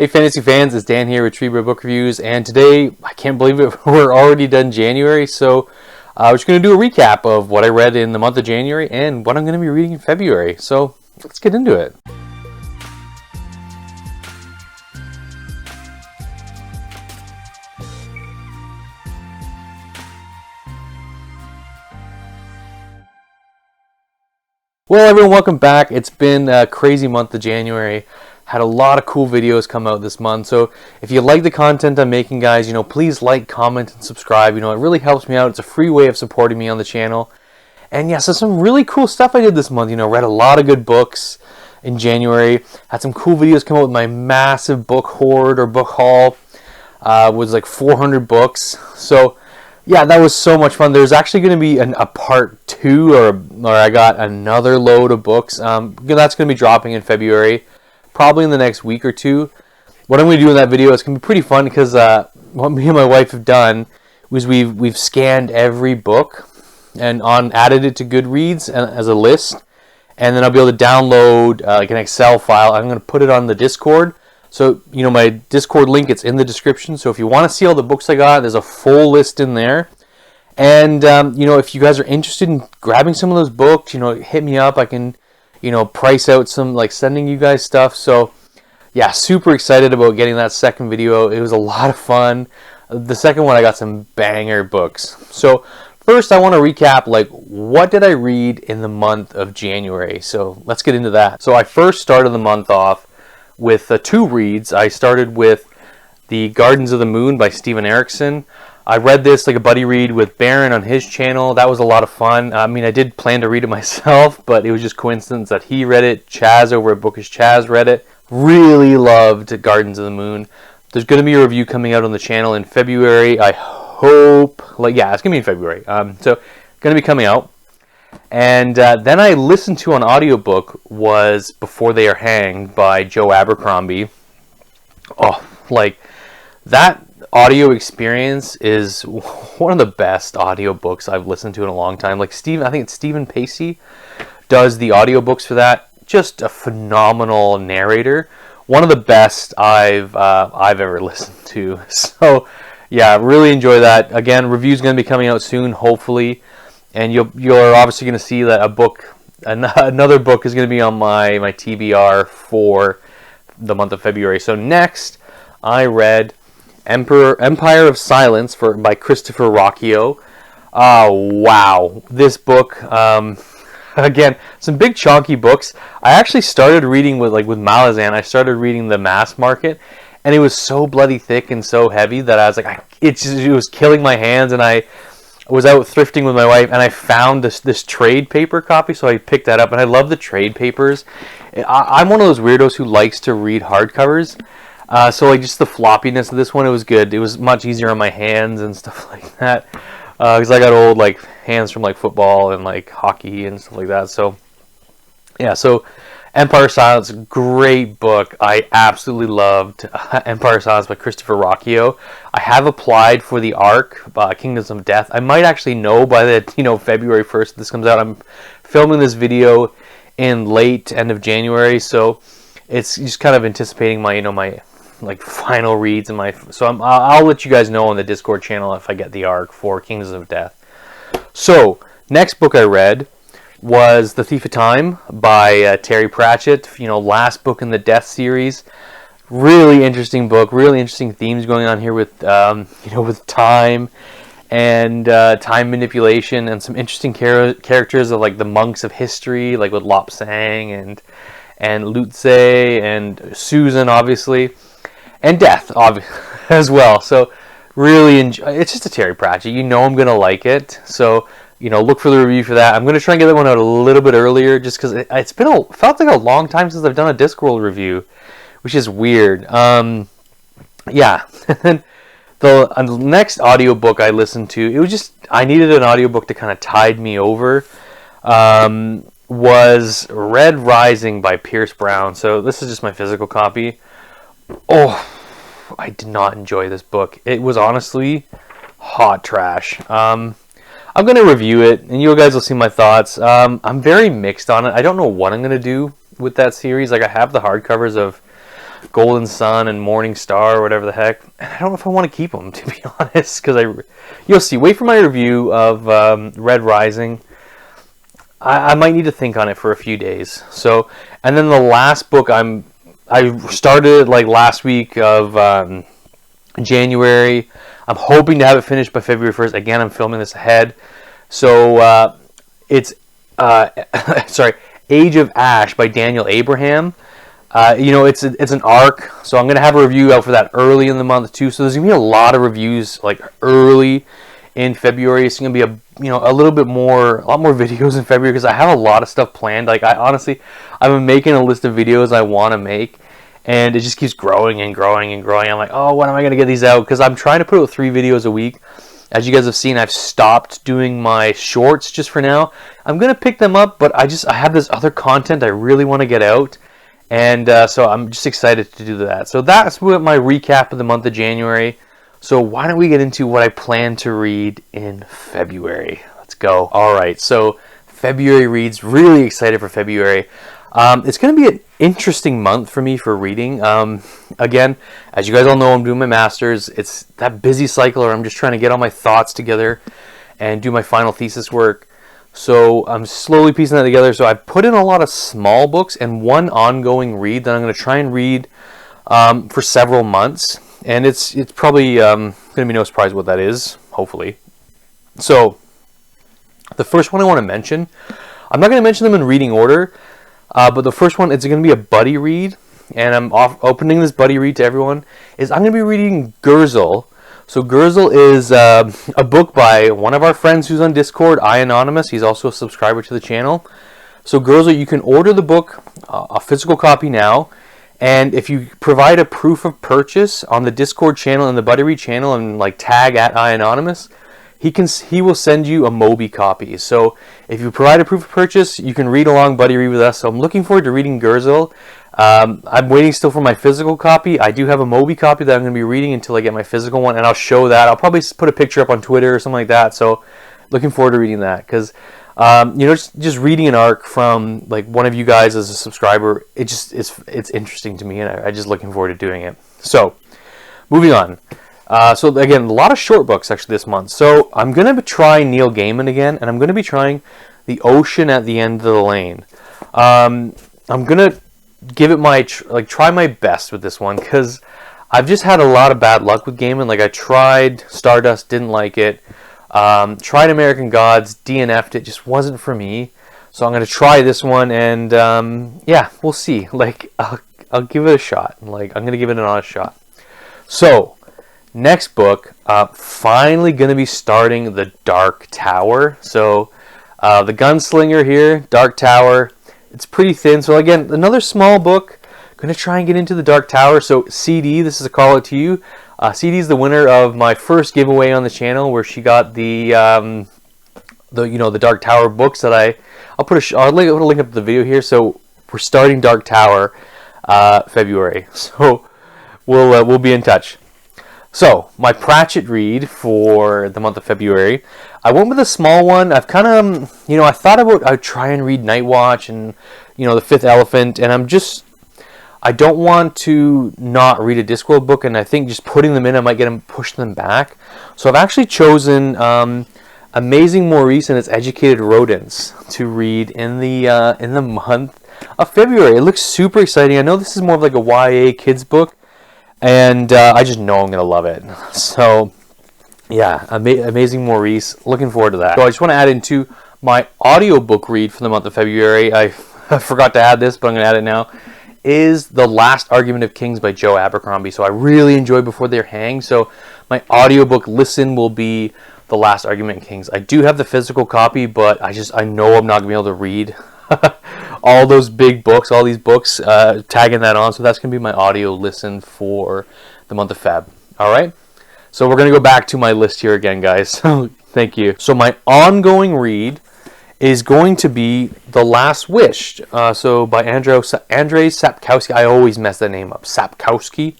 Hey fantasy fans, it's Dan here with Treebeard Book Reviews, and today, I can't believe it, we're already done January, so we're just going to do a recap of what I read in the month of January and what I'm going to be reading in February, so let's get into it. Well everyone, welcome back. It's been a crazy month of January. Had a lot of cool videos come out this month, so if you like the content I'm making, guys, please like, comment, and subscribe. It really helps me out. It's a free way of supporting me on the channel. And yeah, so some really cool stuff I did this month. Read a lot of good books in January. Had some cool videos come out with my massive book hoard or book haul. Was like 400 books. So yeah, that was so much fun. There's actually going to be a part 2, or I got another load of books. That's going to be dropping in February. Probably in the next week or two. What I'm going to do in that video is going to be pretty fun because what me and my wife have done was we've scanned every book and added it to Goodreads as a list, and then I'll be able to download like an Excel file. I'm going to put it on the Discord. So my Discord link, it's in the description. So if you want to see all the books I got, there's a full list in there. And if you guys are interested in grabbing some of those books, hit me up. I can price out some, like, sending you guys stuff. So yeah, super excited about getting that second video. It was a lot of fun. The second one, I got some banger books. So first I want to recap, like, what did I read in the month of January? So let's get into that. So I first started the month off with 2 reads. I started with The Gardens of the Moon by Steven Erikson. I read this like a buddy read with Baron on his channel. That was a lot of fun. I mean, I did plan to read it myself, but it was just coincidence that he read it. Chaz over at Bookish Chaz read it. Really loved Gardens of the Moon. There's going to be a review coming out on the channel in February. I hope, yeah, it's going to be in February. So going to be coming out. And then I listened to an audiobook was Before They Are Hanged by Joe Abercrombie. Oh, like that audio experience is one of the best audiobooks I've listened to in a long time. Like I think it's Stephen Pacey does the audiobooks for that. Just a phenomenal narrator. One of the best I've ever listened to. So yeah, really enjoy that. Again, review's going to be coming out soon, hopefully. And you're obviously going to see that another book is going to be on my TBR for the month of February. So next, I read Empire of Silence by Christopher Rocchio. Wow, this book, again, some big chunky books. I actually started reading with Malazan. I started reading The Mass Market, and it was so bloody thick and so heavy that I was like, it was killing my hands. And I was out thrifting with my wife, and I found this trade paper copy, so I picked that up. And I love the trade papers. I'm one of those weirdos who likes to read hardcovers. So just the floppiness of this one, it was good. It was much easier on my hands and stuff like that. Because I got old hands from football and hockey and stuff like that. So yeah, so Empire of Silence, great book. I absolutely loved Empire of Silence by Christopher Rocchio. I have applied for the ARC, Kingdoms of Death. I might actually know by the February 1st this comes out. I'm filming this video in late end of January, so it's just kind of anticipating my my final reads and I'll let you guys know on the Discord channel if I get the ARC for Kingdoms of Death. So next book I read was The Thief of Time by Terry Pratchett. Last book in the Death series. Really interesting book. Really interesting themes going on here with with time and time manipulation, and some interesting characters of the monks of history, with Lopsang and Lutze and Susan, obviously. And Death, as well. So really enjoy. It's just a Terry Pratchett. I'm gonna like it. So look for the review for that. I'm gonna try and get that one out a little bit earlier, just because it's been felt like a long time since I've done a Discworld review, which is weird. Yeah. The next audiobook I listened to, it was just I needed an audiobook to kind of tide me over. Was Red Rising by Pierce Brown. So this is just my physical copy. Oh, I did not enjoy this book. It was honestly hot trash. I'm going to review it, and you guys will see my thoughts. I'm very mixed on it. I don't know what I'm going to do with that series. I have the hardcovers of Golden Sun and Morning Star or whatever the heck. And I don't know if I want to keep them, to be honest, because you'll see. Wait for my review of Red Rising. I might need to think on it for a few days. So, and then the last book I started like last week of January. I'm hoping to have it finished by February 1st. Again, I'm filming this ahead. So it's sorry, Age of Ash by Daniel Abraham. You know, it's an arc, so I'm gonna have a review out for that early in the month too. So there's gonna be a lot of reviews like early in February. It's gonna be a lot more videos in February because I have a lot of stuff planned. Like I've been making a list of videos I want to make, and it just keeps growing and growing and growing. I'm like, oh, when am I gonna get these out? Because I'm trying to put out 3 videos a week. As you guys have seen, I've stopped doing my shorts just for now. I'm gonna pick them up, but I have this other content I really want to get out. And so I'm just excited to do that. So that's what my recap of the month of January. So why don't we get into what I plan to read in February? Let's go. All right, so February reads. Really excited for February. It's going to be an interesting month for me for reading. Again, as you guys all know, I'm doing my master's. It's that busy cycle where I'm just trying to get all my thoughts together and do my final thesis work. So I'm slowly piecing that together. So I've put in a lot of small books and one ongoing read that I'm going to try and read for several months. And it's probably going to be no surprise what that is, hopefully. So the first one I want to mention, I'm not going to mention them in reading order, but the first one, it's going to be a buddy read. And I'm opening this buddy read to everyone, is I'm going to be reading Gurzel. So Gurzel is a book by one of our friends who's on Discord, Anonymous. He's also a subscriber to the channel. So Gurzel, you can order the book, a physical copy now, and if you provide a proof of purchase on the Discord channel and the Buddy Read channel and like tag at Anonymous, he will send you a Mobi copy. So if you provide a proof of purchase, you can read along Buddy Read with us. So I'm looking forward to reading Gurzel. I'm waiting still for my physical copy. I do have a Mobi copy that I'm going to be reading until I get my physical one, and I'll show that. I'll probably put a picture up on Twitter or something like that. So looking forward to reading that because just reading an arc from like one of you guys as a subscriber, it's interesting to me, and I'm just looking forward to doing it. So moving on. So again, a lot of short books actually this month. So I'm going to try Neil Gaiman again, and I'm going to be trying The Ocean at the End of the Lane. I'm going to give it try my best with this one because I've just had a lot of bad luck with Gaiman. Like I tried Stardust, didn't like it. Tried American Gods, DNF'd it, just wasn't for me. So I'm going to try this one, and yeah, we'll see. Like I'll give it a shot. Like I'm going to give it an honest shot. So next book, finally going to be starting The Dark Tower. So the Gunslinger here, Dark Tower. It's pretty thin. So again, another small book. Going to try and get into The Dark Tower. So CD, this is a call out to you. CD is the winner of my first giveaway on the channel, where she got the Dark Tower books that I'll link up the video here. So we're starting Dark Tower February. So we'll be in touch. So my Pratchett read for the month of February, I went with a small one. I've kind of, I thought I'd try and read Night Watch and, The Fifth Elephant, and I don't want to not read a Discworld book, and I think just putting them in, I might push them back. So I've actually chosen Amazing Maurice and Its Educated Rodents to read in the month of February. It looks super exciting. I know this is more of like a YA kids book, and I just know I'm going to love it. So yeah, Amazing Maurice, looking forward to that. So I just want to add into my audiobook read for the month of February. I forgot to add this, but I'm going to add it now. Is The Last Argument of Kings by Joe Abercrombie. So I really enjoyed Before They're Hanged. So my audiobook listen will be The Last Argument of Kings. I do have the physical copy, but I know I'm not going to be able to read all those big books, all these books, tagging that on. So that's going to be my audio listen for the month of Feb. All right. So we're going to go back to my list here again, guys. So thank you. So my ongoing read is going to be The Last Wish. So by Andrzej Sapkowski. I always mess that name up. Sapkowski.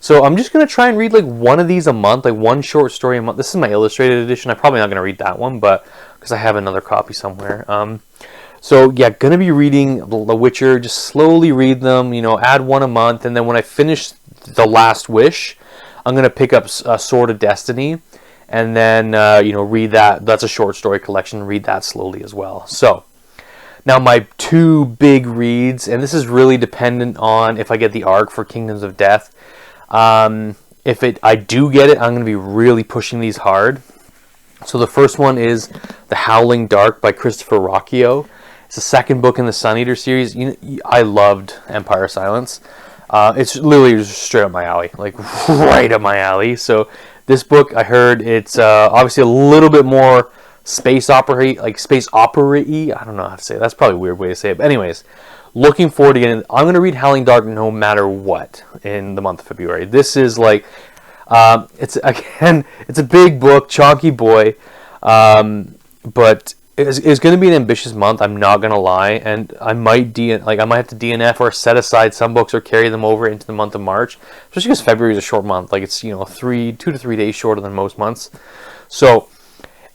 So I'm just going to try and read like one of these a month, like one short story a month. This is my illustrated edition. I'm probably not going to read that one, but because I have another copy somewhere. So yeah, gonna be reading The Witcher, just slowly read them, you know, add one a month, and then when I finish The Last Wish, I'm gonna pick up Sword of Destiny, and then you know, read that. That's a short story collection. Read that slowly as well. So now my two big reads, and this is really dependent on if I get the arc for Kingdoms of Death. If I do get it, I'm gonna be really pushing these hard. So the first one is The Howling Dark by Christopher Rocchio. It's the second book in the SUNEATER series. I loved Empire Silence. It's literally just straight up my alley, like right up my alley. So this book, I heard it's obviously a little bit more space opera-y, like space opera-y. I don't know how to say it. That's probably a weird way to say it. But anyways, looking forward to getting. I'm going to read Howling Dark no matter what in the month of February. This is like, it's a big book, chonky boy, but it's going to be an ambitious month. I'm not going to lie, and I might have to DNF or set aside some books or carry them over into the month of March, especially because February is a short month. Like, it's 2 to 3 days shorter than most months. So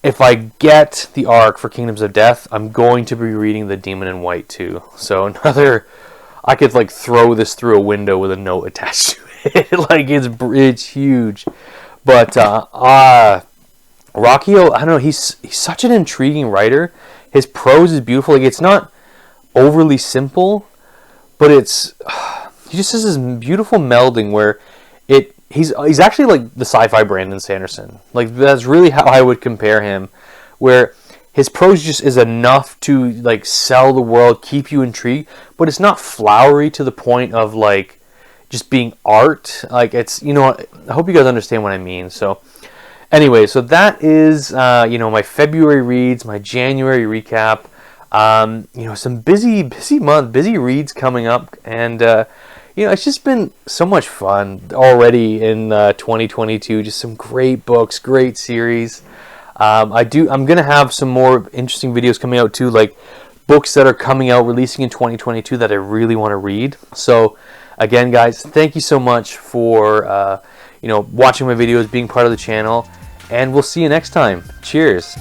if I get the arc for Kingdoms of Death, I'm going to be reading The Demon in White too. So I could like throw this through a window with a note attached to it. Like, it's huge. But Rocchio, I don't know, he's such an intriguing writer. His prose is beautiful. Like, it's not overly simple, but he just has this beautiful melding where he's actually like the sci-fi Brandon Sanderson. Like, that's really how I would compare him, where his prose just is enough to like sell the world, keep you intrigued, but it's not flowery to the point of like just being art. Like, it's, I hope you guys understand what I mean. So anyway, so that is, my February reads, my January recap. Some busy month, busy reads coming up, and it's just been so much fun already in 2022. Just some great books, great series. I'm gonna have some more interesting videos coming out too, like books that are coming out, releasing in 2022 that I really want to read. So again, guys, thank you so much for watching my videos, being part of the channel, and we'll see you next time. Cheers.